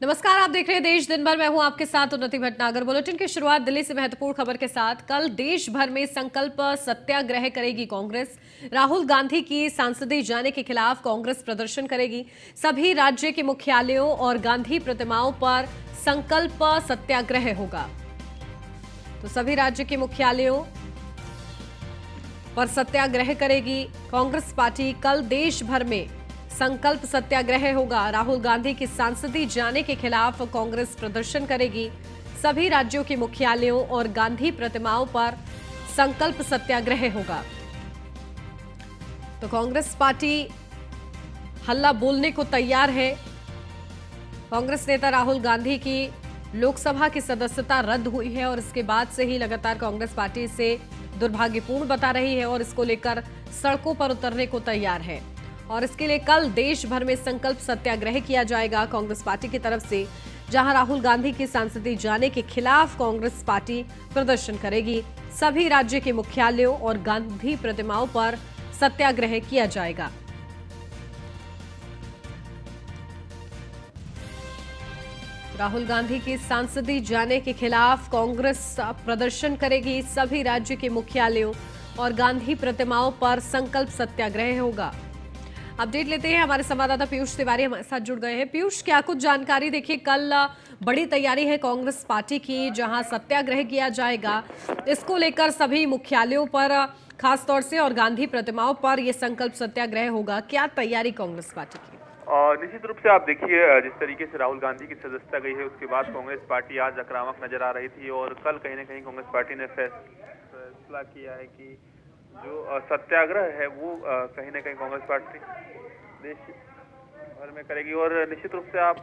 नमस्कार, आप देख रहे हैं देश दिन भर। मैं हूं आपके साथ उन्नति भटनागर। बुलेटिन की शुरुआत दिल्ली से महत्वपूर्ण खबर के साथ। कल देश भर में संकल्प सत्याग्रह करेगी कांग्रेस। राहुल गांधी की सांसदीय जाने के खिलाफ कांग्रेस प्रदर्शन करेगी। सभी राज्य के मुख्यालयों और गांधी प्रतिमाओं पर संकल्प सत्याग्रह होगा। तो सभी राज्य के मुख्यालयों पर सत्याग्रह करेगी कांग्रेस पार्टी। कल देश भर में संकल्प सत्याग्रह होगा। राहुल गांधी की सांसदीय जाने के खिलाफ कांग्रेस प्रदर्शन करेगी। सभी राज्यों के मुख्यालयों और गांधी प्रतिमाओं पर संकल्प सत्याग्रह होगा। तो कांग्रेस पार्टी हल्ला बोलने को तैयार है। कांग्रेस नेता राहुल गांधी की लोकसभा की सदस्यता रद्द हुई है और इसके बाद से ही लगातार कांग्रेस पार्टी इसे दुर्भाग्यपूर्ण बता रही है और इसको लेकर सड़कों पर उतरने को तैयार है। और इसके लिए कल देश भर में संकल्प सत्याग्रह किया जाएगा कांग्रेस पार्टी की तरफ से, जहां राहुल गांधी की सांसदीय जाने के खिलाफ कांग्रेस पार्टी प्रदर्शन करेगी। सभी राज्य के मुख्यालयों और गांधी प्रतिमाओं पर सत्याग्रह किया जाएगा। राहुल गांधी की सांसदीय जाने के खिलाफ कांग्रेस प्रदर्शन करेगी। सभी राज्य के मुख्यालयों और गांधी प्रतिमाओं पर संकल्प सत्याग्रह होगा। अपडेट लेते हैं, हमारे संवाददाता पीयूष तिवारी हमारे साथ जुड़ गए हैं। पीयूष, क्या कुछ जानकारी? देखिए, कल बड़ी तैयारी है कांग्रेस पार्टी की, जहां सत्याग्रह किया जाएगा। इसको लेकर सभी मुख्यालयों पर खासतौर से और गांधी प्रतिमाओं पर यह संकल्प सत्याग्रह होगा। क्या तैयारी कांग्रेस पार्टी की? निश्चित रूप से आप देखिए, जिस तरीके से राहुल गांधी की सदस्यता गई है उसके बाद कांग्रेस पार्टी आज आक्रामक नजर आ रही थी और कल कहीं ना कहीं कांग्रेस पार्टी ने फैसला किया है कि जो सत्याग्रह है वो कहीं ना कहीं कांग्रेस पार्टी देश भर में करेगी। और निश्चित रूप से आप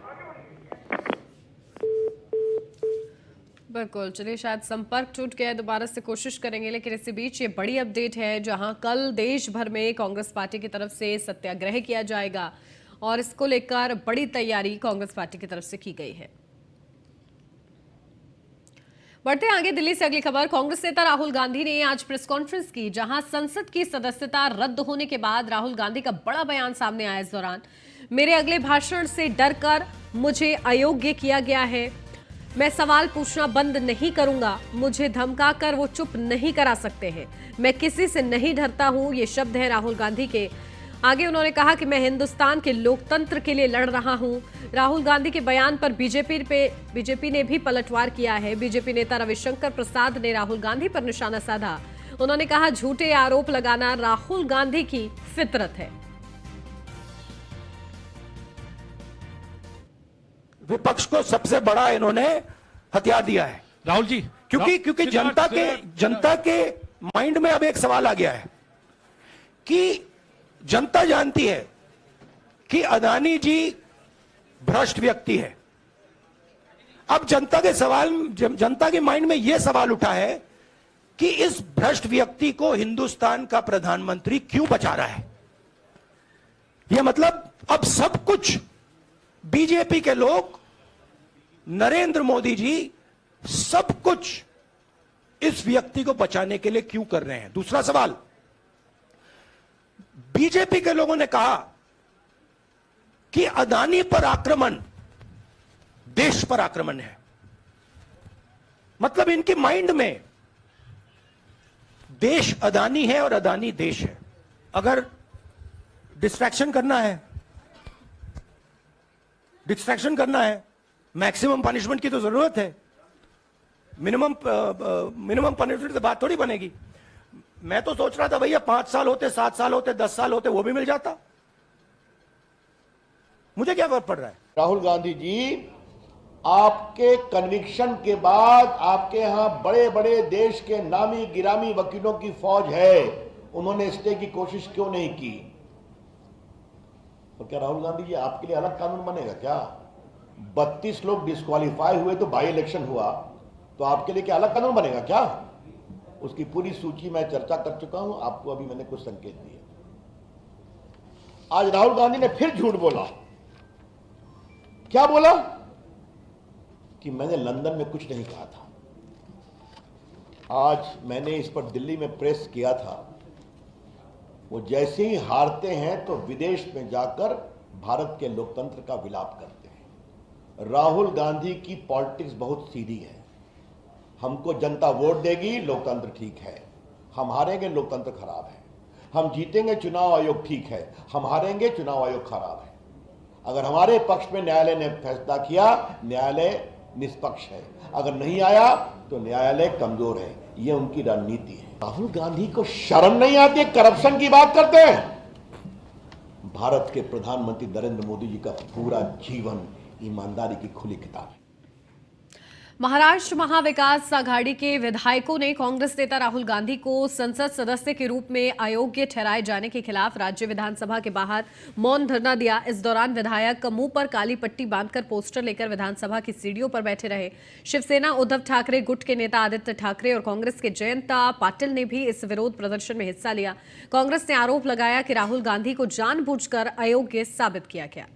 बिल्कुल, चलिए, शायद संपर्क टूट गया है, दोबारा से कोशिश करेंगे। लेकिन इसी बीच ये बड़ी अपडेट है, जहां कल देश भर में कांग्रेस पार्टी की तरफ से सत्याग्रह किया जाएगा और इसको लेकर बड़ी तैयारी कांग्रेस पार्टी की तरफ से की गई है। बढ़ते आगे, दिल्ली से अगली खबर। कांग्रेस नेता राहुल गांधी ने आज प्रेस कॉन्फ्रेंस की, जहां संसद की सदस्यता रद्द होने के बाद राहुल गांधी का बड़ा बयान सामने आया। इस दौरान, मेरे अगले भाषण से डरकर मुझे अयोग्य किया गया है। मैं सवाल पूछना बंद नहीं करूंगा। मुझे धमकाकर वो चुप नहीं करा सकते हैं। मैं किसी से नहीं डरता हूं। ये शब्द है राहुल गांधी के। आगे उन्होंने कहा कि मैं हिंदुस्तान के लोकतंत्र के लिए लड़ रहा हूं। राहुल गांधी के बयान पर बीजेपी ने भी पलटवार किया है। बीजेपी नेता रविशंकर प्रसाद ने राहुल गांधी पर निशाना साधा। उन्होंने कहा, झूठे आरोप लगाना राहुल गांधी की फितरत है। विपक्ष को सबसे बड़ा इन्होंने हथियार दिया है राहुल जी, क्योंकि जनता के माइंड में अब एक सवाल आ गया है कि जनता जानती है कि अदानी जी भ्रष्ट व्यक्ति है। अब जनता के माइंड में यह सवाल उठा है कि इस भ्रष्ट व्यक्ति को हिंदुस्तान का प्रधानमंत्री क्यों बचा रहा है। यह मतलब अब सब कुछ बीजेपी के लोग, नरेंद्र मोदी जी, सब कुछ इस व्यक्ति को बचाने के लिए क्यों कर रहे हैं। दूसरा सवाल, बीजेपी के लोगों ने कहा कि अदानी पर आक्रमण देश पर आक्रमण है। मतलब इनके माइंड में देश अदानी है और अदानी देश है। अगर डिस्ट्रैक्शन करना है, मैक्सिमम पनिशमेंट की तो जरूरत है। मिनिमम पनिशमेंट से बात थोड़ी बनेगी। मैं तो सोच रहा था भैया 5 साल होते, 7 साल होते, 10 साल होते, वो भी मिल जाता। मुझे क्या फर्क पड़ रहा है। राहुल गांधी जी, आपके कन्विक्शन के बाद आपके यहां बड़े बड़े देश के नामी गिरामी वकीलों की फौज है। उन्होंने स्टे की कोशिश क्यों नहीं की? तो क्या राहुल गांधी जी आपके लिए अलग कानून बनेगा क्या? 32 लोग डिस्क्वालीफाई हुए तो बाई इलेक्शन हुआ, तो आपके लिए क्या अलग कानून बनेगा क्या? उसकी पूरी सूची मैं चर्चा कर चुका हूं, आपको अभी मैंने कुछ संकेत दिए। आज राहुल गांधी ने फिर झूठ बोला। क्या बोला? कि मैंने लंदन में कुछ नहीं कहा था। आज मैंने इस पर दिल्ली में प्रेस किया था। वो जैसे ही हारते हैं तो विदेश में जाकर भारत के लोकतंत्र का विलाप करते हैं। राहुल गांधी की पॉलिटिक्स बहुत सीधी है। हमको जनता वोट देगी, लोकतंत्र ठीक है। हम हारेंगे, लोकतंत्र खराब है। हम जीतेंगे, चुनाव आयोग ठीक है। हम हारेंगे, चुनाव आयोग खराब है। अगर हमारे पक्ष में न्यायालय ने फैसला किया, न्यायालय निष्पक्ष है। अगर नहीं आया तो न्यायालय कमजोर है। ये उनकी रणनीति है। राहुल गांधी को शर्म नहीं आती, करप्शन की बात करते हैं। भारत के प्रधानमंत्री नरेंद्र मोदी जी का पूरा जीवन ईमानदारी की खुली किताब है। महाराष्ट्र महाविकास आघाड़ी के विधायकों ने कांग्रेस नेता राहुल गांधी को संसद सदस्य के रूप में अयोग्य ठहराए जाने के खिलाफ राज्य विधानसभा के बाहर मौन धरना दिया। इस दौरान विधायक मुंह पर काली पट्टी बांधकर पोस्टर लेकर विधानसभा की सीढ़ियों पर बैठे रहे। शिवसेना उद्धव ठाकरे गुट के नेता आदित्य ठाकरे और कांग्रेस के जयंत पाटिल ने भी इस विरोध प्रदर्शन में हिस्सा लिया। कांग्रेस ने आरोप लगाया कि राहुल गांधी को जानबूझकर अयोग्य साबित किया गया।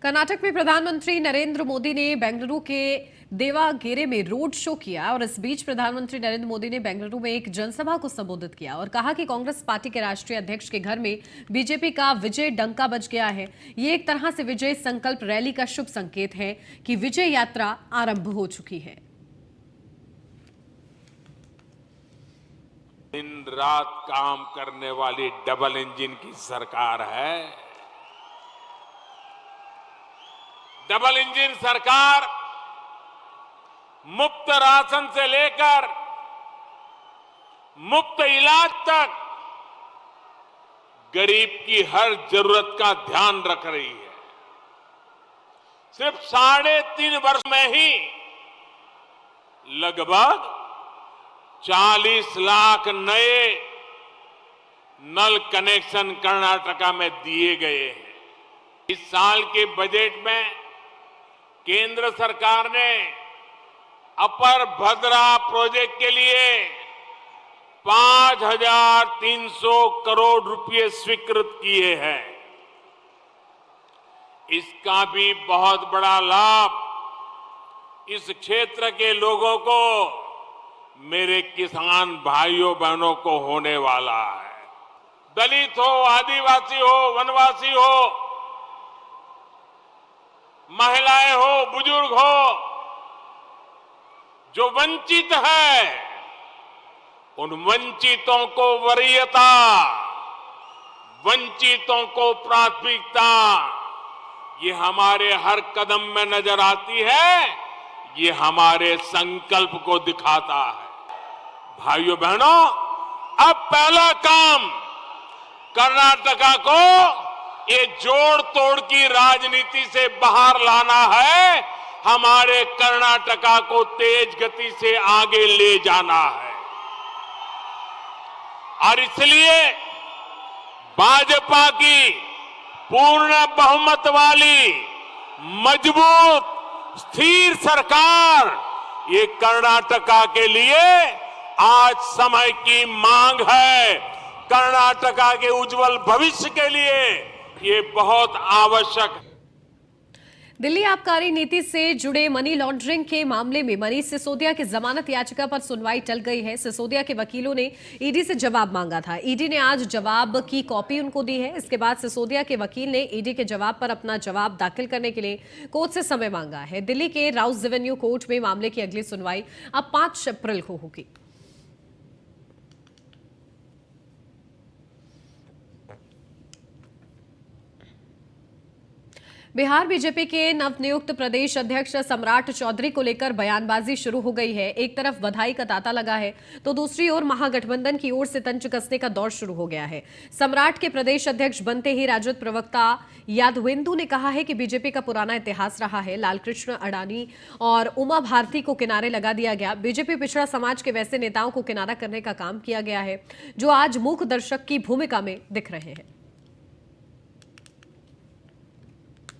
कर्नाटक में प्रधानमंत्री नरेंद्र मोदी ने बेंगलुरु के देवागेरे में रोड शो किया और इस बीच प्रधानमंत्री नरेंद्र मोदी ने बेंगलुरु में एक जनसभा को संबोधित किया और कहा कि कांग्रेस पार्टी के राष्ट्रीय अध्यक्ष के घर में बीजेपी का विजय डंका बज गया है। ये एक तरह से विजय संकल्प रैली का शुभ संकेत है कि विजय यात्रा आरंभ हो चुकी है। दिन रात काम करने वाली डबल इंजन की सरकार है। डबल इंजन सरकार मुफ्त राशन से लेकर मुफ्त इलाज तक गरीब की हर जरूरत का ध्यान रख रही है। सिर्फ 3.5 वर्ष में ही लगभग 40 लाख नए नल कनेक्शन कर्नाटका में दिए गए हैं। इस साल के बजट में केंद्र सरकार ने अपर भद्रा प्रोजेक्ट के लिए 5,300 करोड़ रुपए स्वीकृत किए हैं। इसका भी बहुत बड़ा लाभ इस क्षेत्र के लोगों को, मेरे किसान भाइयों बहनों को होने वाला है। दलित हो, आदिवासी हो, वनवासी हो, महिलाएं हो, बुजुर्ग हो, जो वंचित है, उन वंचितों को वरीयता, वंचितों को प्राथमिकता, ये हमारे हर कदम में नजर आती है। ये हमारे संकल्प को दिखाता है। भाइयों बहनों, अब पहला काम कर्नाटका को ये जोड़ तोड़ की राजनीति से बाहर लाना है। हमारे कर्नाटका को तेज गति से आगे ले जाना है और इसलिए भाजपा की पूर्ण बहुमत वाली मजबूत स्थिर सरकार, ये कर्नाटका के लिए आज समय की मांग है। कर्नाटका के उज्जवल भविष्य के लिए ये बहुत आवश्यक है। दिल्ली आबकारी नीति से जुड़े मनी लॉन्ड्रिंग के मामले में मनीष सिसोदिया की जमानत याचिका पर सुनवाई टल गई है। सिसोदिया के वकीलों ने ईडी से जवाब मांगा था। ईडी ने आज जवाब की कॉपी उनको दी है। इसके बाद सिसोदिया के वकील ने ईडी के जवाब पर अपना जवाब दाखिल करने के लिए कोर्ट से समय मांगा है। दिल्ली के राउस एवेन्यू कोर्ट में मामले की अगली सुनवाई अब 5 अप्रैल को होगी। बिहार बीजेपी के नवनियुक्त प्रदेश अध्यक्ष सम्राट चौधरी को लेकर बयानबाजी शुरू हो गई है। एक तरफ बधाई का तांता लगा है तो दूसरी ओर महागठबंधन की ओर से तंज कसने का दौर शुरू हो गया है। सम्राट के प्रदेश अध्यक्ष बनते ही राजद प्रवक्ता यादवेंदु ने कहा है कि बीजेपी का पुराना इतिहास रहा है। लालकृष्ण अडानी और उमा भारती को किनारे लगा दिया गया। बीजेपी पिछड़ा समाज के वैसे नेताओं को किनारा करने का काम किया गया है जो आज मूक दर्शक की भूमिका में दिख रहे हैं।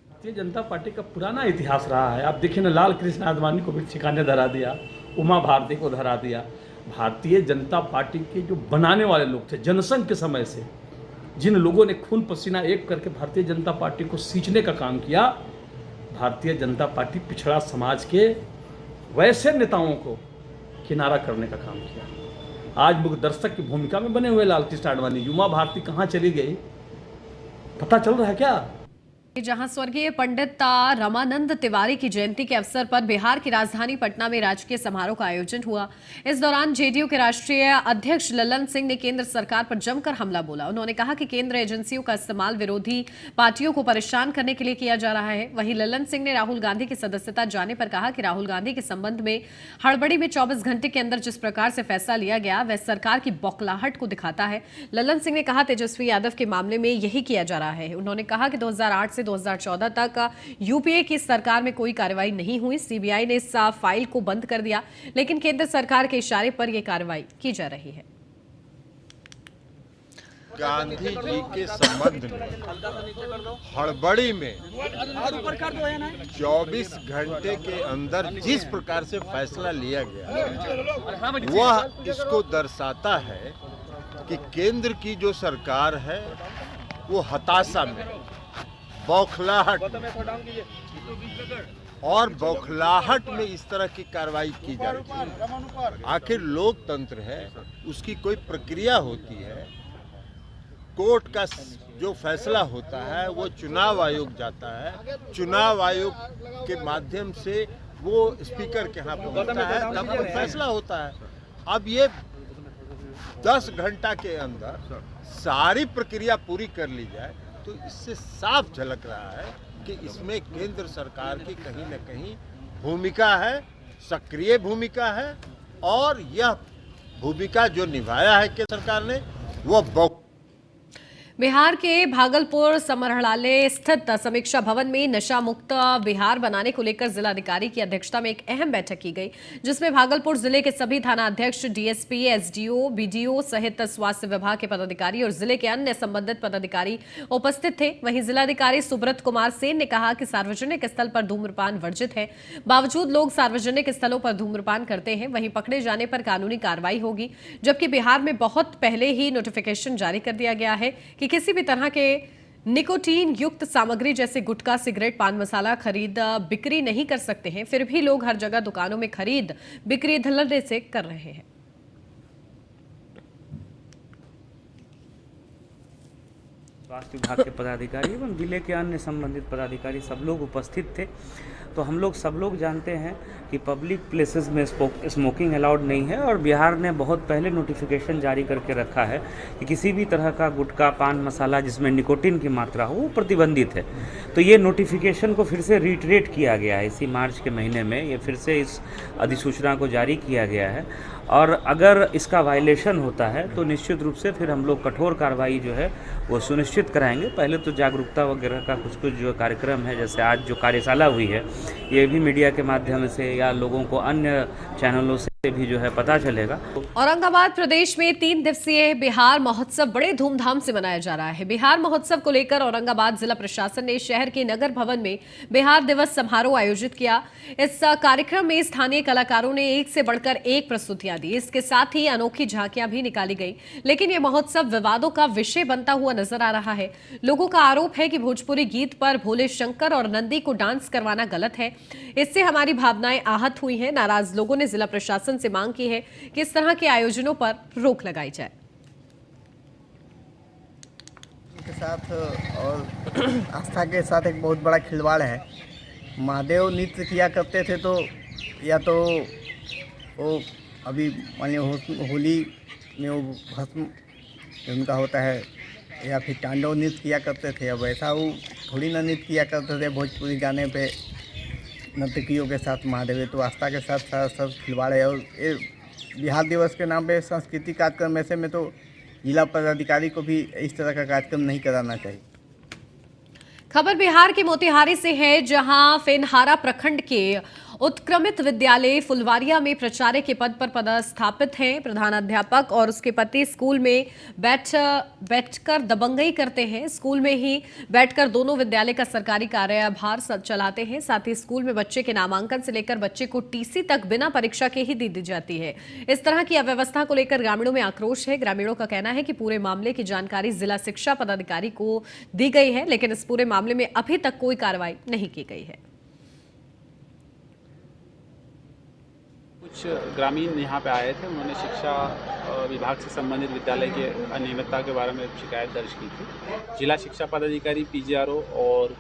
भारतीय जनता पार्टी का पुराना इतिहास रहा है। आप देखिए ना, लाल कृष्ण आडवाणी को भी ठिकाने धरा दिया, उमा भारती को धरा दिया। भारतीय जनता पार्टी के जो बनाने वाले लोग थे, जनसंघ के समय से जिन लोगों ने खून पसीना एक करके भारतीय जनता पार्टी को सींचने का काम किया, भारतीय जनता पार्टी पिछड़ा समाज के वैसे नेताओं को किनारा करने का काम किया। आज मुख दर्शक की भूमिका में बने हुए लाल कृष्ण आडवाणी, उमा भारती कहाँ चली गई पता चल रहा है क्या? जहां स्वर्गीय पंडित रमानंद तिवारी की जयंती के अवसर पर बिहार की राजधानी पटना में राजकीय समारोह का आयोजन हुआ। इस दौरान जेडीयू के राष्ट्रीय अध्यक्ष ललन सिंह ने केंद्र सरकार पर जमकर हमला बोला। उन्होंने कहा कि केंद्र एजेंसियों का इस्तेमाल विरोधी पार्टियों को परेशान करने के लिए किया जा रहा है। वहीं ललन सिंह ने राहुल गांधी की सदस्यता जाने पर कहा कि राहुल गांधी के संबंध में हड़बड़ी में 24 घंटे के अंदर जिस प्रकार से फैसला लिया गया वह सरकार की बौखलाहट को दिखाता है। ललन सिंह ने कहा तेजस्वी यादव के मामले में यही किया जा रहा है। उन्होंने कहा कि 2008 से 2014 तक यूपीए की सरकार में कोई कार्रवाई नहीं हुई। सीबीआई ने इस फाइल को बंद कर दिया, लेकिन केंद्र सरकार के इशारे पर यह कार्रवाई की जा रही है। गांधी जी के संबंध में हड़बड़ी में 24 घंटे के अंदर जिस प्रकार से फैसला लिया गया वह इसको दर्शाता है कि केंद्र की जो सरकार है वो हताशा में, बौखलाहट और बौखलाहट में इस तरह की कार्रवाई की जा रही है। आखिर लोकतंत्र है, उसकी कोई प्रक्रिया होती है। कोर्ट का जो फैसला होता है वो चुनाव आयोग जाता है, चुनाव आयोग के माध्यम से वो स्पीकर के यहाँ पहुँचता है, तब कोई फैसला होता है। अब ये 10 घंटा के अंदर सारी प्रक्रिया पूरी कर ली जाए तो इससे साफ झलक रहा है कि इसमें केंद्र सरकार की कहीं न कहीं भूमिका है, सक्रिय भूमिका है, और यह भूमिका जो निभाया है केंद्र सरकार ने वह बिहार के भागलपुर समरहलाले स्थित समीक्षा भवन में नशा मुक्त बिहार बनाने को लेकर जिलाधिकारी की अध्यक्षता में एक अहम बैठक की गई, जिसमें भागलपुर जिले के सभी थाना अध्यक्ष, डीएसपी, एसडीओ, बीडीओ सहित स्वास्थ्य विभाग के पदाधिकारी और जिले के अन्य संबंधित पदाधिकारी उपस्थित थे। वहीं जिलाधिकारी सुब्रत कुमार सेन ने कहा कि सार्वजनिक स्थल पर धूम्रपान वर्जित है, बावजूद लोग सार्वजनिक स्थलों पर धूम्रपान करते हैं, वहीं पकड़े जाने पर कानूनी कार्रवाई होगी। जबकि बिहार में बहुत पहले ही नोटिफिकेशन जारी कर दिया गया है कि किसी भी तरह के निकोटीन युक्त सामग्री जैसे गुटखा, सिगरेट, पान मसाला खरीद बिक्री नहीं कर सकते हैं। फिर भी लोग हर जगह दुकानों में खरीद बिक्री धड़ल्ले से कर रहे हैं। स्वास्थ्य विभाग के पदाधिकारी एवं जिले के अन्य संबंधित पदाधिकारी सब लोग उपस्थित थे। तो हम लोग सब लोग जानते हैं कि पब्लिक प्लेसेस में स्मोकिंग अलाउड नहीं है, और बिहार ने बहुत पहले नोटिफिकेशन जारी करके रखा है कि किसी भी तरह का गुटखा, पान मसाला जिसमें निकोटीन की मात्रा हो वो प्रतिबंधित है। तो ये नोटिफिकेशन को फिर से रीट्रेट किया गया है, इसी मार्च के महीने में ये फिर से इस अधिसूचना को जारी किया गया है, और अगर इसका वायलेशन होता है तो निश्चित रूप से फिर हम लोग कठोर कार्रवाई जो है वो सुनिश्चित कराएंगे। पहले तो जागरूकता वगैरह का कुछ जो कार्यक्रम है, जैसे आज जो कार्यशाला हुई है, ये भी मीडिया के माध्यम से या लोगों को अन्य चैनलों से भी जो है पता चलेगा। औरंगाबाद प्रदेश में 3 दिवसीय बिहार महोत्सव बड़े धूमधाम से मनाया जा रहा है। बिहार महोत्सव को लेकर औरंगाबाद जिला प्रशासन ने शहर के नगर भवन में बिहार दिवस समारोह आयोजित किया। इस कार्यक्रम में स्थानीय कलाकारों ने एक से बढ़कर एक प्रस्तुतियां दी। इसके साथ ही अनोखी झांकियां भी निकाली गई। लेकिन यह महोत्सव विवादों का विषय बनता हुआ नजर आ रहा है। लोगों का आरोप है कि भोजपुरी गीत पर भोले शंकर और नंदी को डांस करवाना गलत है। इससे हमारी भावनाएं आहत हुई हैं। नाराज लोगों ने जिला प्रशासन से मांग की है कि इस तरह के आयोजनों पर रोक लगाई जाए। के साथ और आस्था के साथ एक बहुत बड़ा खिलवाड़ है। महादेव नृत्य किया करते थे, तो या तो वो अभी मान लीजिए होली में वो भस्म उनका होता है, या फिर तांडव नृत्य किया करते थे। अब ऐसा वो थोड़ी ना नृत्य किया करते थे भोजपुरी गाने पे नर्तकियों के साथ। महादेव तो आस्था के साथ सब खिलवाड़ है। और ये बिहार दिवस के नाम पे सांस्कृतिक कार्यक्रम ऐसे में तो जिला पदाधिकारी को भी इस तरह का कार्यक्रम नहीं कराना चाहिए। खबर बिहार के मोतिहारी से है, जहां फेनहारा प्रखंड के उत्क्रमित विद्यालय फुलवारिया में प्राचार्य के पद पर पदस्थापित हैं। प्रधानाध्यापक और उसके पति स्कूल में बैठकर दबंगई करते हैं। स्कूल में ही बैठकर दोनों विद्यालय का सरकारी कार्यभार चलाते हैं। साथ ही स्कूल में बच्चे के नामांकन से लेकर बच्चे को टीसी तक बिना परीक्षा के ही दी जाती है। इस तरह की अव्यवस्था को लेकर ग्रामीणों में आक्रोश है। ग्रामीणों का कहना है कि पूरे मामले की जानकारी जिला शिक्षा पदाधिकारी को दी गई है, लेकिन इस पूरे मामले में अभी तक कोई कार्रवाई नहीं की गई है। ग्रामीण यहाँ पे आए थे, उन्होंने शिक्षा विभाग से संबंधित विद्यालय की अनियमितता के बारे में शिकायत दर्ज की थी। जिला शिक्षा पदाधिकारी पीजीआरओ और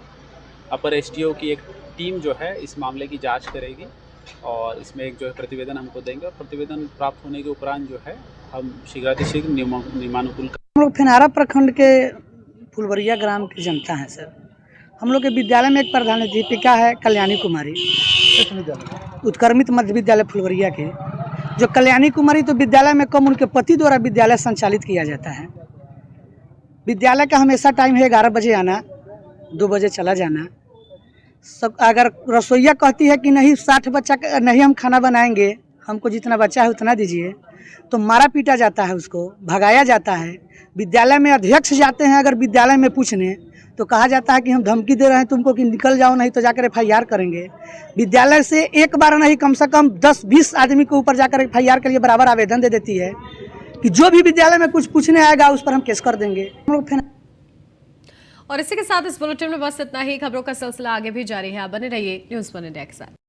अपर एसडीओ की एक टीम जो है इस मामले की जांच करेगी और इसमें एक जो है प्रतिवेदन हमको देंगे और प्रतिवेदन प्राप्त होने के उपरांत जो है हम शीघ्रातिशीघ्र नियमानुकूल। हम लोग फिनारा प्रखंड के फुलवरिया ग्राम की जनता है सर। हम लोग के विद्यालय में एक प्रधानाध्यापिका है कल्याणी कुमारी, उत्क्रमित मध्य विद्यालय फुलवरिया के, जो कल्याणी कुमारी तो विद्यालय में कम, उनके पति द्वारा विद्यालय संचालित किया जाता है। विद्यालय का हमेशा टाइम है 11 बजे आना, 2 बजे चला जाना। सब अगर रसोइया कहती है कि नहीं 60 बच्चा नहीं हम खाना बनाएंगे, हमको जितना बच्चा है उतना दीजिए, तो मारा पीटा जाता है, उसको भगाया जाता है। विद्यालय में अध्यक्ष जाते हैं अगर विद्यालय में पूछने तो कहा जाता है कि हम धमकी दे रहे हैं तुमको कि निकल जाओ, नहीं तो जाकर FIR करेंगे। विद्यालय से एक बार नहीं कम से कम 10-20 आदमी के ऊपर जाकर FIR के लिए बराबर आवेदन दे देती है कि जो भी विद्यालय में कुछ पूछने आएगा उस पर हम केस कर देंगे। और इसी के साथ इस बुलेटिन में बस इतना ही। खबरों का सिलसिला आगे भी जारी है, आप बने रहिए न्यूज़ 1 इंडिया के साथ।